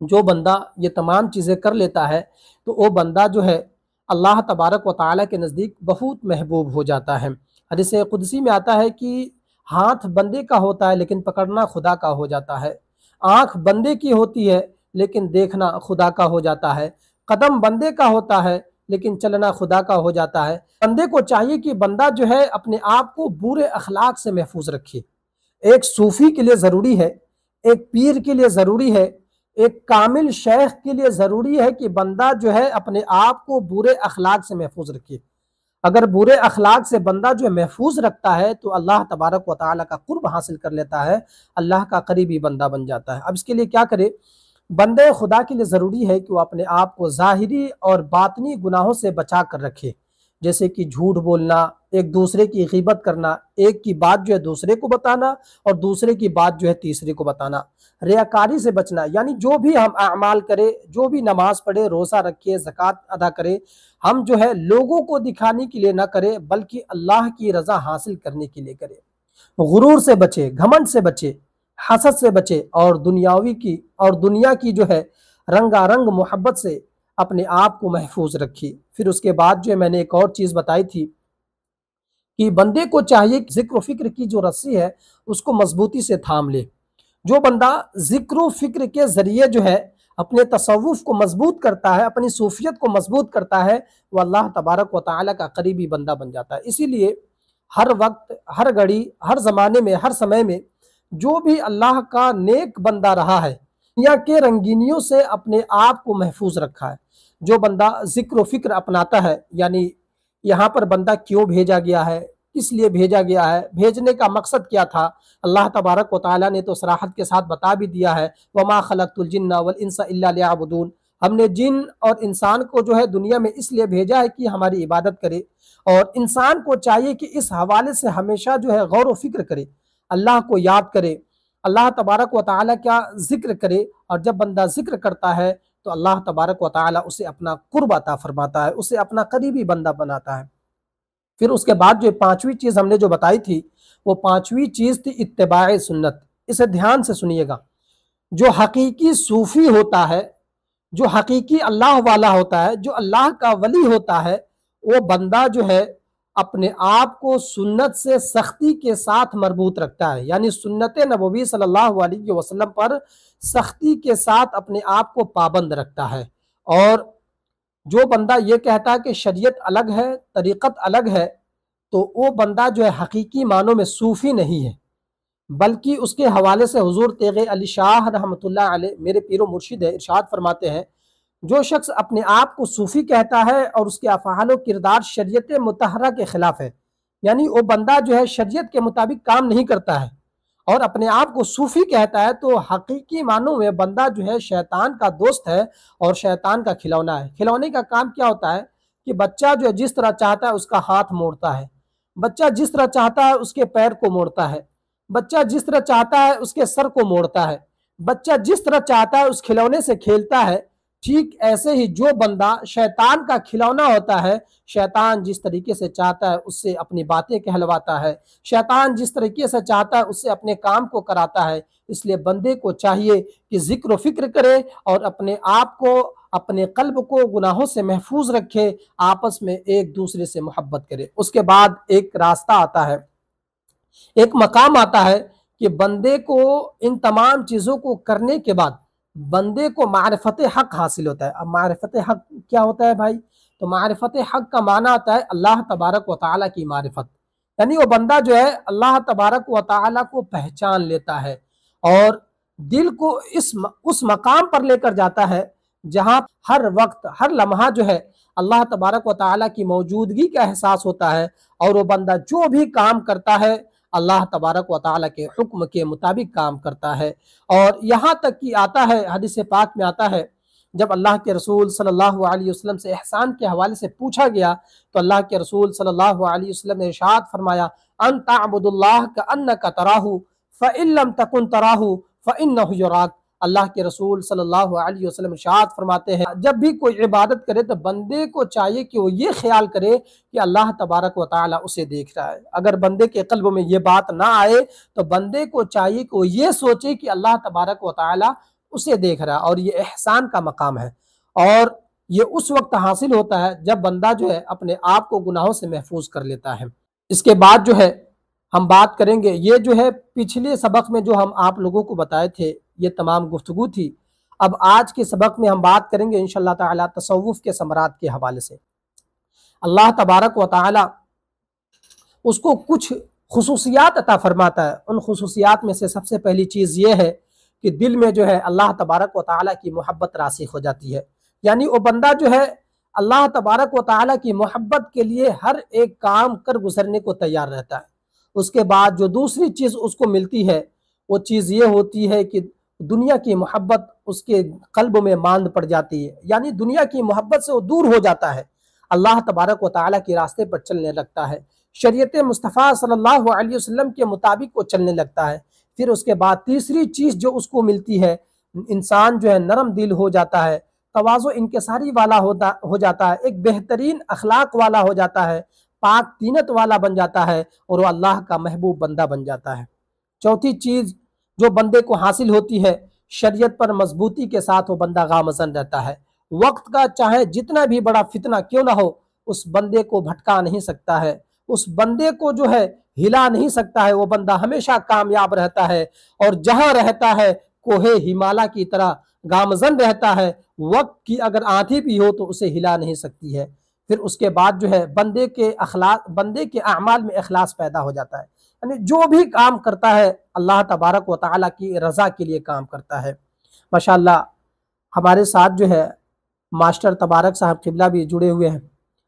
جو بندہ یہ تمام چیزیں کر لیتا ہے تو وہ بندہ جو ہے اللہ تبارک و تعالیٰ کے نزدیک بہت محبوب ہو جاتا ہے۔ حدیث قدسی میں آتا ہے کہ ہاتھ بندے کا ہوتا ہے لیکن پکڑنا خدا کا ہو جاتا ہے، آنکھ بندے کی ہوتی ہے لیکن دیکھنا خدا کا ہو جاتا ہے، قدم بندے کا ہوتا ہے لیکن چلنا خدا کا ہو جاتا ہے۔ بندے کو چاہیے کہ بندہ جو ہے اپنے آپ کو برے اخلاق سے محفوظ رکھے۔ ایک صوفی کے لیے ضروری ہے، ایک پیر کے لیے ضروری ہے، ایک کامل شیخ کے لیے ضروری ہے کہ بندہ جو ہے اپنے آپ کو برے اخلاق سے محفوظ رکھے۔ اگر برے اخلاق سے بندہ جو ہے محفوظ رکھتا ہے تو اللہ تبارک و تعالیٰ کا قرب حاصل کر لیتا ہے، اللہ کا قریبی بندہ بن جاتا ہے۔ اب اس کے لیے کیا کرے؟ بندے خدا کے لیے ضروری ہے کہ وہ اپنے آپ کو ظاہری اور باطنی گناہوں سے بچا کر رکھے، جیسے کہ جھوٹ بولنا، ایک دوسرے کی غیبت کرنا، ایک کی بات جو ہے دوسرے کو بتانا اور دوسرے کی بات جو ہے تیسرے کو بتانا، ریاکاری سے بچنا، یعنی جو بھی ہم اعمال کرے، جو بھی نماز پڑھے، روزہ رکھے، زکوٰۃ ادا کرے، ہم جو ہے لوگوں کو دکھانے کے لیے نہ کرے بلکہ اللہ کی رضا حاصل کرنے کے لیے کرے۔ غرور سے بچے، گھمنڈ سے بچے، حسد سے بچے اور دنیا کی جو ہے رنگا رنگ محبت سے اپنے آپ کو محفوظ رکھی۔ پھر اس کے بعد جو ہے میں نے ایک اور چیز بتائی تھی کہ بندے کو چاہیے کہ ذکر و فکر کی جو رسی ہے اس کو مضبوطی سے تھام لے۔ جو بندہ ذکر و فکر کے ذریعے جو ہے اپنے تصوف کو مضبوط کرتا ہے، اپنی صوفیت کو مضبوط کرتا ہے، وہ اللہ تبارک و تعالیٰ کا قریبی بندہ بن جاتا ہے۔ اسی لیے ہر وقت، ہر گھڑی، ہر زمانے میں، ہر سمے میں جو بھی اللہ کا نیک بندہ رہا ہے، دنیا کے رنگینیوں سے اپنے آپ کو محفوظ رکھا ہے۔ جو بندہ ذکر و فکر اپناتا ہے، یعنی یہاں پر بندہ کیوں بھیجا گیا ہے، کس لیے بھیجا گیا ہے، بھیجنے کا مقصد کیا تھا، اللہ تبارک و تعالیٰ نے تو صراحت کے ساتھ بتا بھی دیا ہے، وَمَا خَلَقْتُ الْجِنَّ وَالْإِنسَ إِلَّا لِيَعْبُدُونَ۔ ہم نے جن اور انسان کو جو ہے دنیا میں اس لیے بھیجا ہے کہ ہماری عبادت کرے، اور انسان کو چاہیے کہ اس حوالے سے ہمیشہ جو ہے غور و فکر کرے، اللہ کو یاد کرے، اللہ تبارک و تعالیٰ کا ذکر کرے، اور جب بندہ ذکر کرتا ہے تو اللہ تبارک و تعالیٰ اسے اپنا قرب عطا فرماتا ہے، اسے اپنا قریبی بندہ بناتا ہے۔ پھر اس کے بعد جو پانچویں چیز ہم نے جو بتائی تھی، وہ پانچویں چیز تھی اتباع سنت۔ اسے دھیان سے سنیے گا۔ جو حقیقی صوفی ہوتا ہے، جو حقیقی اللہ والا ہوتا ہے، جو اللہ کا ولی ہوتا ہے، وہ بندہ جو ہے اپنے آپ کو سنت سے سختی کے ساتھ مربوط رکھتا ہے، یعنی سنت نبوی صلی اللہ علیہ وسلم پر سختی کے ساتھ اپنے آپ کو پابند رکھتا ہے۔ اور جو بندہ یہ کہتا ہے کہ شریعت الگ ہے، طریقت الگ ہے، تو وہ بندہ جو ہے حقیقی معنوں میں صوفی نہیں ہے، بلکہ اس کے حوالے سے حضور تیغ علی شاہ رحمۃ اللہ علیہ، میرے پیر و مرشد ہے، ارشاد فرماتے ہیں، جو شخص اپنے آپ کو صوفی کہتا ہے اور اس کے افعال و کردار شریعت مطہرہ کے خلاف ہے، یعنی وہ بندہ جو ہے شریعت کے مطابق کام نہیں کرتا ہے اور اپنے آپ کو صوفی کہتا ہے، تو حقیقی معنوں میں بندہ جو ہے شیطان کا دوست ہے اور شیطان کا کھلونا ہے۔ کھلونے کا کام کیا ہوتا ہے کہ بچہ جو ہے جس طرح چاہتا ہے اس کا ہاتھ موڑتا ہے، بچہ جس طرح چاہتا ہے اس کے پیر کو موڑتا ہے، بچہ جس طرح چاہتا ہے اس کے سر کو موڑتا ہے، بچہ جس طرح چاہتا ہے اس کھلونے سے کھیلتا ہے۔ ٹھیک ایسے ہی جو بندہ شیطان کا کھلونا ہوتا ہے، شیطان جس طریقے سے چاہتا ہے اس سے اپنی باتیں کہلواتا ہے، شیطان جس طریقے سے چاہتا ہے اس سے اپنے کام کو کراتا ہے۔ اس لیے بندے کو چاہیے کہ ذکر و فکر کرے اور اپنے آپ کو، اپنے قلب کو گناہوں سے محفوظ رکھے، آپس میں ایک دوسرے سے محبت کرے۔ اس کے بعد ایک راستہ آتا ہے، ایک مقام آتا ہے کہ بندے کو ان تمام چیزوں کو کرنے کے بعد بندے کو معرفت حق حاصل ہوتا ہے۔ اب معرفت حق کیا ہوتا ہے بھائی؟ تو معرفت حق کا معنی آتا ہے اللہ تبارک و تعالیٰ کی معرفت، یعنی وہ بندہ جو ہے اللہ تبارک و تعالیٰ کو پہچان لیتا ہے اور دل کو اس مقام پر لے کر جاتا ہے جہاں ہر وقت، ہر لمحہ جو ہے اللہ تبارک و تعالیٰ کی موجودگی کا احساس ہوتا ہے، اور وہ بندہ جو بھی کام کرتا ہے اللہ تبارک و تعالیٰ کے حکم کے مطابق کام کرتا ہے۔ اور یہاں تک کہ آتا ہے، حدیث پاک میں آتا ہے، جب اللہ کے رسول صلی اللہ علیہ وسلم سے احسان کے حوالے سے پوچھا گیا تو اللہ کے رسول صلی اللہ علیہ وسلم نے ارشاد فرمایا، ان تعبد اللہ کأنک تراہ فإن لم تکن تراہ فإنہ یراک۔ اللہ کے رسول صلی اللہ علیہ وسلم ارشاد فرماتے ہیں، جب بھی کوئی عبادت کرے تو بندے کو چاہیے کہ وہ یہ خیال کرے کہ اللہ تبارک و تعالیٰ اسے دیکھ رہا ہے۔ اگر بندے کے قلب میں یہ بات نہ آئے تو بندے کو چاہیے کہ وہ یہ سوچے کہ اللہ تبارک و تعالیٰ اسے دیکھ رہا ہے، اور یہ احسان کا مقام ہے، اور یہ اس وقت حاصل ہوتا ہے جب بندہ جو ہے اپنے آپ کو گناہوں سے محفوظ کر لیتا ہے۔ اس کے بعد جو ہے ہم بات کریں گے، یہ جو ہے پچھلے سبق میں جو ہم آپ لوگوں کو بتائے تھے یہ تمام گفتگو تھی۔ اب آج کے سبق میں ہم بات کریں گے انشاءاللہ تعالی تصوف کے ثمرات کے حوالے سے۔ اللہ تبارک و تعالی اس کو کچھ خصوصیات عطا فرماتا ہے، ان خصوصیات میں سے سب سے پہلی چیز یہ ہے کہ دل میں جو ہے اللہ تبارک و تعالی کی محبت راسخ ہو جاتی ہے، یعنی وہ بندہ جو ہے اللہ تبارک و تعالی کی محبت کے لیے ہر ایک کام کر گزرنے کو تیار رہتا ہے۔ اس کے بعد جو دوسری چیز اس کو ملتی ہے وہ چیز یہ ہوتی ہے کہ دنیا کی محبت اس کے قلب میں ماند پڑ جاتی ہے، یعنی دنیا کی محبت سے وہ دور ہو جاتا ہے، اللہ تبارک و تعالی کے راستے پر چلنے لگتا ہے، شریعت مصطفیٰ صلی اللہ علیہ وسلم کے مطابق وہ چلنے لگتا ہے۔ پھر اس کے بعد تیسری چیز جو اس کو ملتی ہے، انسان جو ہے نرم دل ہو جاتا ہے، تواضع انکساری والا ہو جاتا ہے، ایک بہترین اخلاق والا ہو جاتا ہے، پاک طینت والا بن جاتا ہے، اور وہ اللہ کا محبوب بندہ بن جاتا ہے۔ چوتھی چیز جو بندے کو حاصل ہوتی ہے، شریعت پر مضبوطی کے ساتھ وہ بندہ گامزن رہتا ہے، وقت کا چاہے جتنا بھی بڑا فتنہ کیوں نہ ہو اس بندے کو بھٹکا نہیں سکتا ہے، اس بندے کو جو ہے ہلا نہیں سکتا ہے، وہ بندہ ہمیشہ کامیاب رہتا ہے، اور جہاں رہتا ہے کوہ ہمالا کی طرح گامزن رہتا ہے، وقت کی اگر آندھی بھی ہو تو اسے ہلا نہیں سکتی ہے۔ پھر اس کے بعد جو ہے بندے کے اعمال میں اخلاص پیدا ہو جاتا ہے، یعنی جو بھی کام کرتا ہے اللہ تبارک و تعالیٰ کی رضا کے لیے کام کرتا ہے۔ ماشاءاللہ ہمارے ساتھ جو ہے ماسٹر تبارک صاحب قبلہ بھی جڑے ہوئے ہیں،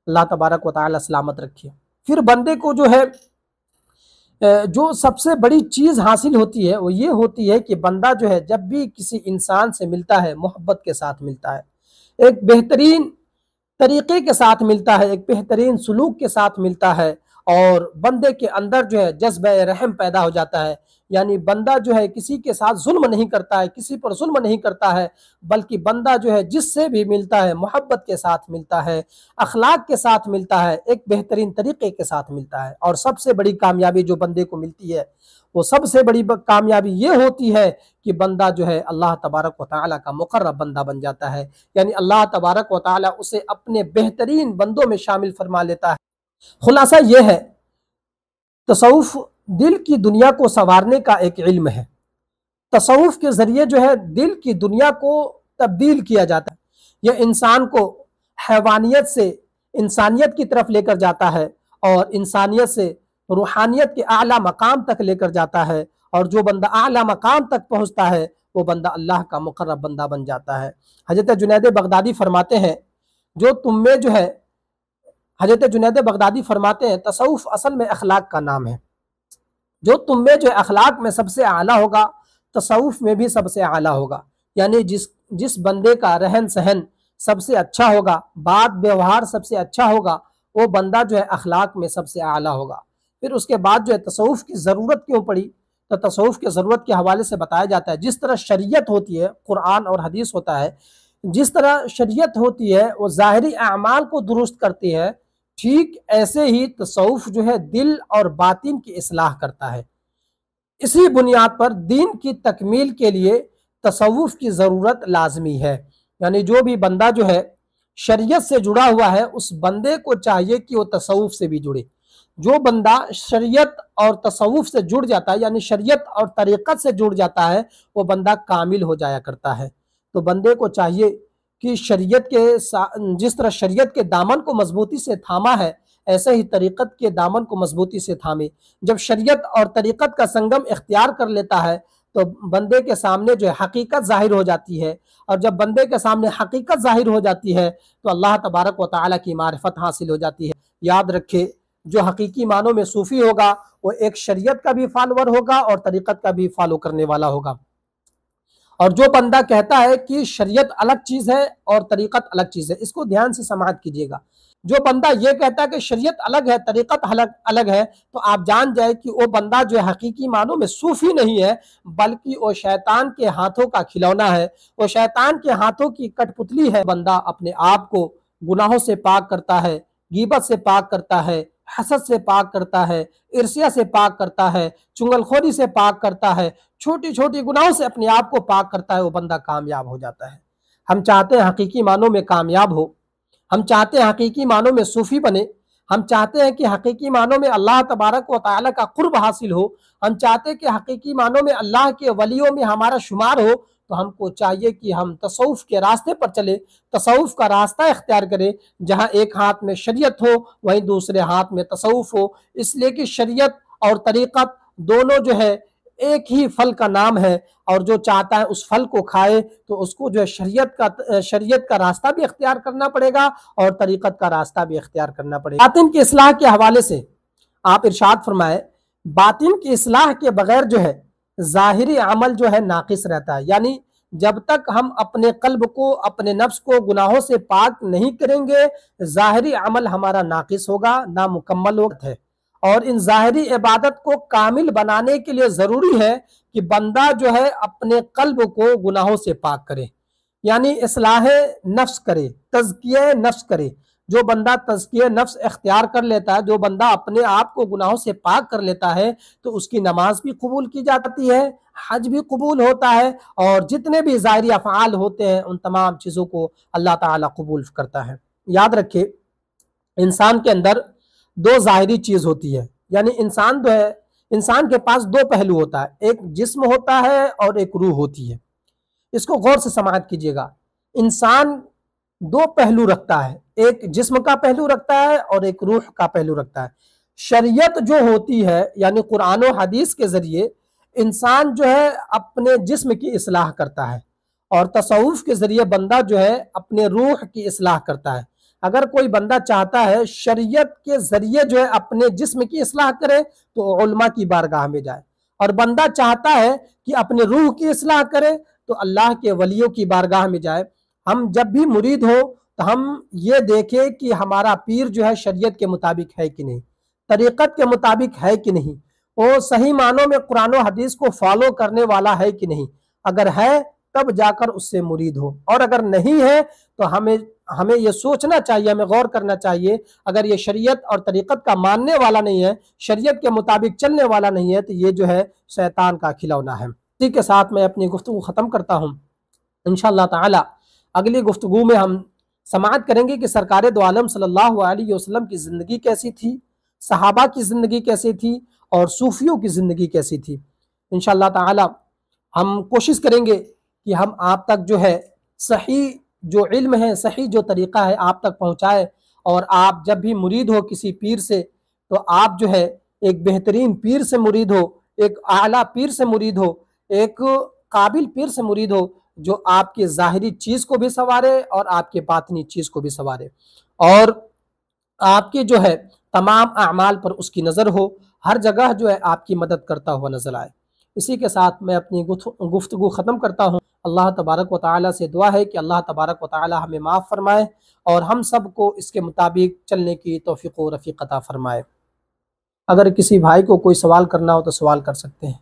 اللہ تبارک و تعالیٰ سلامت رکھے۔ پھر بندے کو جو ہے جو سب سے بڑی چیز حاصل ہوتی ہے وہ یہ ہوتی ہے کہ بندہ جو ہے جب بھی کسی انسان سے ملتا ہے محبت کے ساتھ ملتا ہے، ایک بہترین طریقے کے ساتھ ملتا ہے، ایک بہترین سلوک کے ساتھ ملتا ہے، اور بندے کے اندر جو ہے جذبہ رحم پیدا ہو جاتا ہے، یعنی بندہ جو ہے کسی کے ساتھ ظلم نہیں کرتا ہے، کسی پر ظلم نہیں کرتا ہے، بلکہ بندہ جو ہے جس سے بھی ملتا ہے محبت کے ساتھ ملتا ہے، اخلاق کے ساتھ ملتا ہے، ایک بہترین طریقے کے ساتھ ملتا ہے۔ اور سب سے بڑی کامیابی جو بندے کو ملتی ہے وہ سب سے بڑی کامیابی یہ ہوتی ہے کہ بندہ جو ہے اللہ تبارک و تعالیٰ کا مقرب بندہ بن جاتا ہے، یعنی اللہ تبارک و تعالیٰ اسے اپنے بہترین بندوں میں شامل فرما لیتا ہے۔ خلاصہ یہ ہے تصوف دل کی دنیا کو سنوارنے کا ایک علم ہے، تصوف کے ذریعے جو ہے دل کی دنیا کو تبدیل کیا جاتا ہے، یہ انسان کو حیوانیت سے انسانیت کی طرف لے کر جاتا ہے، اور انسانیت سے روحانیت کے اعلیٰ مقام تک لے کر جاتا ہے، اور جو بندہ اعلیٰ مقام تک پہنچتا ہے وہ بندہ اللہ کا مقرب بندہ بن جاتا ہے۔ حضرت جنید بغدادی فرماتے ہیں جو تم میں جو ہے حضرت جنید بغدادی فرماتے ہیں تصوف اصل میں اخلاق کا نام ہے، جو تم میں جو اخلاق میں سب سے اعلیٰ ہوگا تصوف میں بھی سب سے اعلیٰ ہوگا، یعنی جس بندے کا رہن سہن سب سے اچھا ہوگا، بات ویوہار سب سے اچھا ہوگا، وہ بندہ جو ہے اخلاق میں سب سے اعلیٰ ہوگا۔ پھر اس کے بعد جو ہے تصوف کی ضرورت کیوں پڑی، تو تصوف کی ضرورت کے حوالے سے بتایا جاتا ہے جس طرح شریعت ہوتی ہے، قرآن اور حدیث ہوتا ہے، جس طرح شریعت ہوتی ہے وہ ظاہری اعمال کو درست کرتی ہے، ٹھیک ایسے ہی تصوف جو ہے دل اور باطن کی اصلاح کرتا ہے۔ اسی بنیاد پر دین کی تکمیل کے لیے تصوف کی ضرورت لازمی ہے، یعنی جو بھی بندہ جو ہے شریعت سے جڑا ہوا ہے اس بندے کو چاہیے کہ وہ تصوف سے بھی جڑے۔ جو بندہ شریعت اور تصوف سے جڑ جاتا ہے، یعنی شریعت اور طریقت سے جڑ جاتا ہے، وہ بندہ کامل ہو جایا کرتا ہے۔ تو بندے کو چاہیے کہ جس طرح شریعت کے دامن کو مضبوطی سے تھاما ہے ایسے ہی طریقت کے دامن کو مضبوطی سے تھامے۔ جب شریعت اور طریقت کا سنگم اختیار کر لیتا ہے تو بندے کے سامنے جو ہے حقیقت ظاہر ہو جاتی ہے، اور جب بندے کے سامنے حقیقت ظاہر ہو جاتی ہے تو اللہ تبارک و تعالیٰ کی معرفت حاصل ہو جاتی ہے۔ یاد رکھے جو حقیقی معنوں میں صوفی ہوگا وہ ایک شریعت کا بھی فالور ہوگا اور طریقت کا بھی فالو کرنے والا ہوگا، اور جو بندہ کہتا ہے کہ شریعت الگ چیز ہے اور طریقت الگ چیز ہے، اس کو دھیان سے سماعت کیجیے گا، جو بندہ یہ کہتا ہے کہ شریعت الگ ہے طریقت الگ ہے تو آپ جان جائے کہ وہ بندہ جو حقیقی معنوں میں صوفی نہیں ہے، بلکہ وہ شیطان کے ہاتھوں کا کھلونا ہے، وہ شیطان کے ہاتھوں کی کٹ پتلی ہے۔ بندہ اپنے آپ کو گناہوں سے پاک کرتا ہے، غیبت سے پاک کرتا ہے، حسد سے پاک کرتا ہے، عرصیہ سے پاک کرتا ہے، چنگل خوری سے پاک کرتا ہے، چھوٹی چھوٹی گناہوں سے اپنے آپ کو پاک کرتا ہے، وہ بندہ کامیاب ہو جاتا ہے۔ ہم چاہتے ہیں حقیقی معنوں میں کامیاب ہو، ہم چاہتے ہیں حقیقی معنوں میں صوفی بنے، ہم چاہتے ہیں کہ حقیقی معنوں میں اللہ تبارک و تعالیٰ کا قرب حاصل ہو، ہم چاہتے ہیں کہ حقیقی معنوں میں اللہ کے ولیوں میں ہمارا شمار ہو، تو ہم کو چاہیے کہ ہم تصوف کے راستے پر چلے، تصوف کا راستہ اختیار کرے، جہاں ایک ہاتھ میں شریعت ہو وہیں دوسرے ہاتھ میں تصوف ہو، اس لیے کہ شریعت اور طریقت دونوں جو ہے ایک ہی پھل کا نام ہے، اور جو چاہتا ہے اس پھل کو کھائے تو اس کو جو ہے شریعت کا راستہ بھی اختیار کرنا پڑے گا اور طریقت کا راستہ بھی اختیار کرنا پڑے گا۔ باطن کی اصلاح کے حوالے سے آپ ارشاد فرمائے، باطن کی اصلاح کے بغیر جو ہے ظاہری عمل جو ہے ناقص رہتا ہے، یعنی جب تک ہم اپنے قلب کو، اپنے نفس کو گناہوں سے پاک نہیں کریں گے، ظاہری عمل ہمارا ناقص ہوگا، نامکمل ہوگا۔ اور ان ظاہری عبادت کو کامل بنانے کے لیے ضروری ہے کہ بندہ جو ہے اپنے قلب کو گناہوں سے پاک کرے، یعنی اصلاح نفس کرے، تزکیہ نفس کرے۔ جو بندہ تزکیہ نفس اختیار کر لیتا ہے، جو بندہ اپنے آپ کو گناہوں سے پاک کر لیتا ہے، تو اس کی نماز بھی قبول کی جاتی ہے، حج بھی قبول ہوتا ہے، اور جتنے بھی ظاہری افعال ہوتے ہیں ان تمام چیزوں کو اللہ تعالیٰ قبول کرتا ہے۔ یاد رکھے، انسان کے اندر دو ظاہری چیز ہوتی ہے، یعنی انسان جو ہے، انسان کے پاس دو پہلو ہوتا ہے، ایک جسم ہوتا ہے اور ایک روح ہوتی ہے۔ اس کو غور سے سماعت کیجیے گا۔ انسان دو پہلو رکھتا ہے، ایک جسم کا پہلو رکھتا ہے اور ایک روح کا پہلو رکھتا ہے۔ شریعت جو ہوتی ہے، یعنی قرآن و حدیث کے ذریعے انسان جو ہے اپنے جسم کی اصلاح کرتا ہے، اور تصوف کے ذریعے بندہ جو ہے اپنے روح کی اصلاح کرتا ہے۔ اگر کوئی بندہ چاہتا ہے شریعت کے ذریعے جو ہے اپنے جسم کی اصلاح کرے تو علماء کی بارگاہ میں جائے، اور بندہ چاہتا ہے کہ اپنے روح کی اصلاح کرے تو اللہ کے ولیوں کی بارگاہ میں جائے۔ ہم جب بھی مرید ہو تو ہم یہ دیکھیں کہ ہمارا پیر جو ہے شریعت کے مطابق ہے کہ نہیں، طریقت کے مطابق ہے کہ نہیں، وہ صحیح معنوں میں قرآن و حدیث کو فالو کرنے والا ہے کہ نہیں۔ اگر ہے تب جا کر اس سے مرید ہو، اور اگر نہیں ہے تو ہمیں یہ سوچنا چاہیے، ہمیں غور کرنا چاہیے، اگر یہ شریعت اور طریقت کا ماننے والا نہیں ہے، شریعت کے مطابق چلنے والا نہیں ہے، تو یہ جو ہے شیطان کا کھلونا ہے۔ اسی کے ساتھ میں اپنی گفتگو ختم کرتا ہوں۔ انشاءاللہ تعالی اگلی گفتگو میں ہم سماعت کریں گے کہ سرکار دو عالم صلی اللہ علیہ وسلم کی زندگی کیسی تھی، صحابہ کی زندگی کیسی تھی، اور صوفیوں کی زندگی کیسی تھی۔ انشاءاللہ تعالی ہم کوشش کریں گے کہ ہم آپ تک جو ہے صحیح جو علم ہے، صحیح جو طریقہ ہے آپ تک پہنچائے، اور آپ جب بھی مرید ہو کسی پیر سے تو آپ جو ہے ایک بہترین پیر سے مرید ہو، ایک اعلیٰ پیر سے مرید ہو، ایک قابل پیر سے مرید ہو، جو آپ کی ظاہری چیز کو بھی سنوارے اور آپ کے باطنی چیز کو بھی سنوارے، اور آپ کے جو ہے تمام اعمال پر اس کی نظر ہو، ہر جگہ جو ہے آپ کی مدد کرتا ہوا نظر آئے۔ اسی کے ساتھ میں اپنی گفتگو ختم کرتا ہوں۔ اللہ تبارک و تعالیٰ سے دعا ہے کہ اللہ تبارک و تعالیٰ ہمیں معاف فرمائے اور ہم سب کو اس کے مطابق چلنے کی توفیق و رفیق عطا فرمائے۔ اگر کسی بھائی کو کوئی سوال کرنا ہو تو سوال کر سکتے ہیں۔